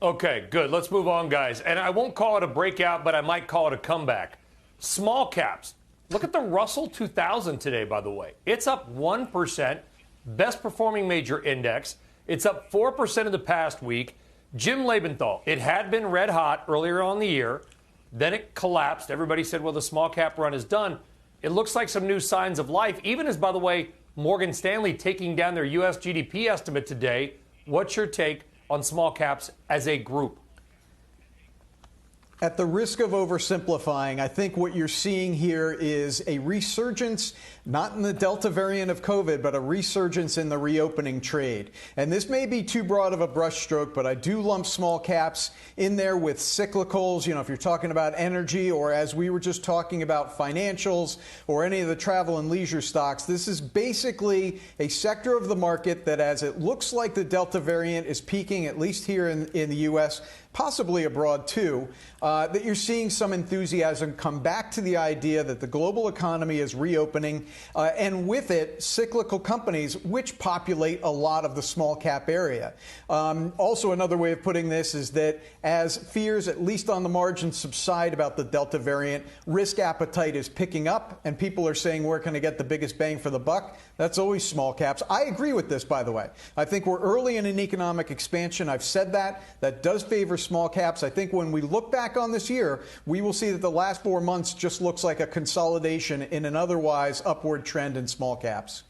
Okay, good. Let's move on, guys. And I won't call it a breakout, but I might call it a comeback. Small caps. Look at the Russell 2000 today, by the way. It's up 1%, best performing major index. It's up 4% in the past week. Jim Lebenthal, it had been red hot earlier on in the year. Then it collapsed. Everybody said, well, the small cap run is done. It looks like some new signs of life, even as, by the way, Morgan Stanley taking down their U.S. GDP estimate today. What's your take on small caps as a group? At the risk of oversimplifying, I think what you're seeing here is a resurgence, not in the Delta variant of COVID, but a resurgence in the reopening trade. And this may be too broad of a brushstroke, but I do lump small caps in there with cyclicals. You know, if you're talking about energy, or as we were just talking about financials, or any of the travel and leisure stocks, this is basically a sector of the market that, as it looks like the Delta variant is peaking, at least here in the U.S., possibly abroad too, that you're seeing some enthusiasm come back to the idea that the global economy is reopening, and with it, cyclical companies which populate a lot of the small cap area. Also, another way of putting this is that as fears, at least on the margin, subside about the Delta variant, risk appetite is picking up, and people are saying, where can I get the biggest bang for the buck? That's always small caps. I agree with this, by the way. I think we're early in an economic expansion. I've said that. That does favor small caps. I think when we look back on this year, we will see that the last 4 months just looks like a consolidation in an otherwise upward trend in small caps.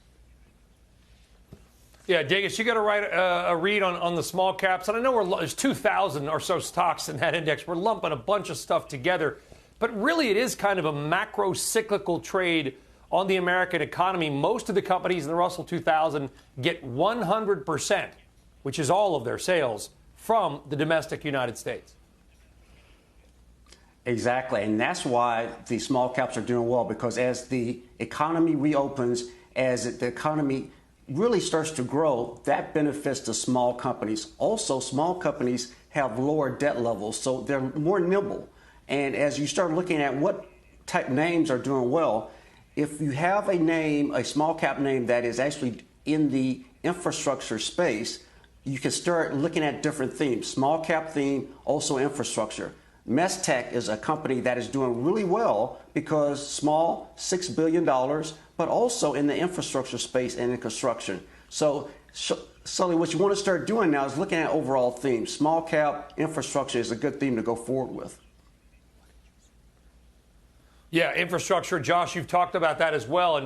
Yeah, Dagus, you got to write a read on the small caps. And I know there's 2,000 or so stocks in that index. We're lumping a bunch of stuff together. But really, it is kind of a macro cyclical trade on the American economy. Most of the companies in the Russell 2000 get 100%, which is all of their sales, from the domestic United States. Exactly, and that's why the small caps are doing well, because as the economy reopens, as the economy really starts to grow, that benefits the small companies. Also, small companies have lower debt levels, so they're more nimble. And as you start looking at what type names are doing well, if you have a name, a small cap name that is actually in the infrastructure space, you can start looking at different themes. Small cap theme, also infrastructure. Mestech is a company that is doing really well because small, $6 billion, but also in the infrastructure space and in construction. So, Sully, what you want to start doing now is looking at overall themes. Small cap, infrastructure is a good theme to go forward with. Yeah, infrastructure. Josh, you've talked about that as well.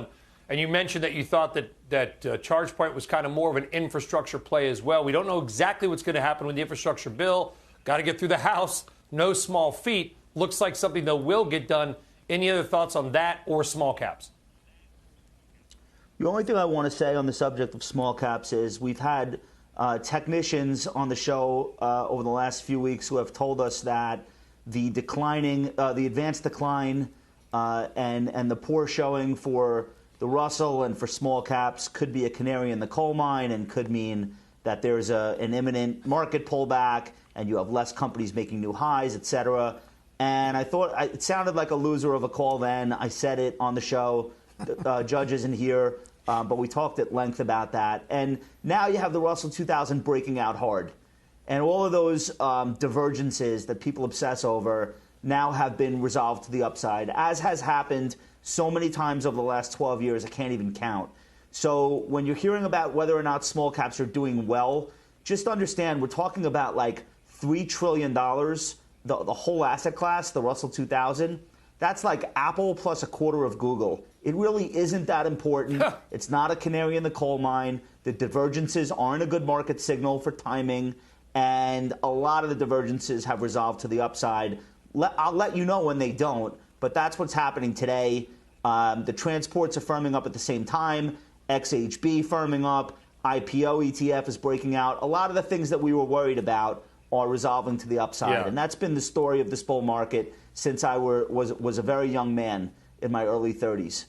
And you mentioned that you thought that ChargePoint was kind of more of an infrastructure play as well. We don't know exactly what's going to happen with the infrastructure bill. Got to get through the House. No small feat. Looks like something that will get done. Any other thoughts on that or small caps? The only thing I want to say on the subject of small caps is we've had technicians on the show over the last few weeks who have told us that the advanced decline and the poor showing for the Russell and for small caps could be a canary in the coal mine and could mean that there's an imminent market pullback and you have less companies making new highs, et cetera. And I thought it sounded like a loser of a call then. I said it on the show. Judge isn't here, but we talked at length about that. And now you have the Russell 2000 breaking out hard. And all of those divergences that people obsess over now have been resolved to the upside, as has happened so many times over the last 12 years, I can't even count. So when you're hearing about whether or not small caps are doing well, just understand we're talking about like $3 trillion, the whole asset class, the Russell 2000. That's like Apple plus a quarter of Google. It really isn't that important. It's not a canary in the coal mine. The divergences aren't a good market signal for timing. And a lot of the divergences have resolved to the upside. I'll let you know when they don't, but that's what's happening today. The transports are firming up at the same time. XHB firming up. IPO ETF is breaking out. A lot of the things that we were worried about are resolving to the upside. Yeah. And that's been the story of this bull market since I was a very young man in my early 30s.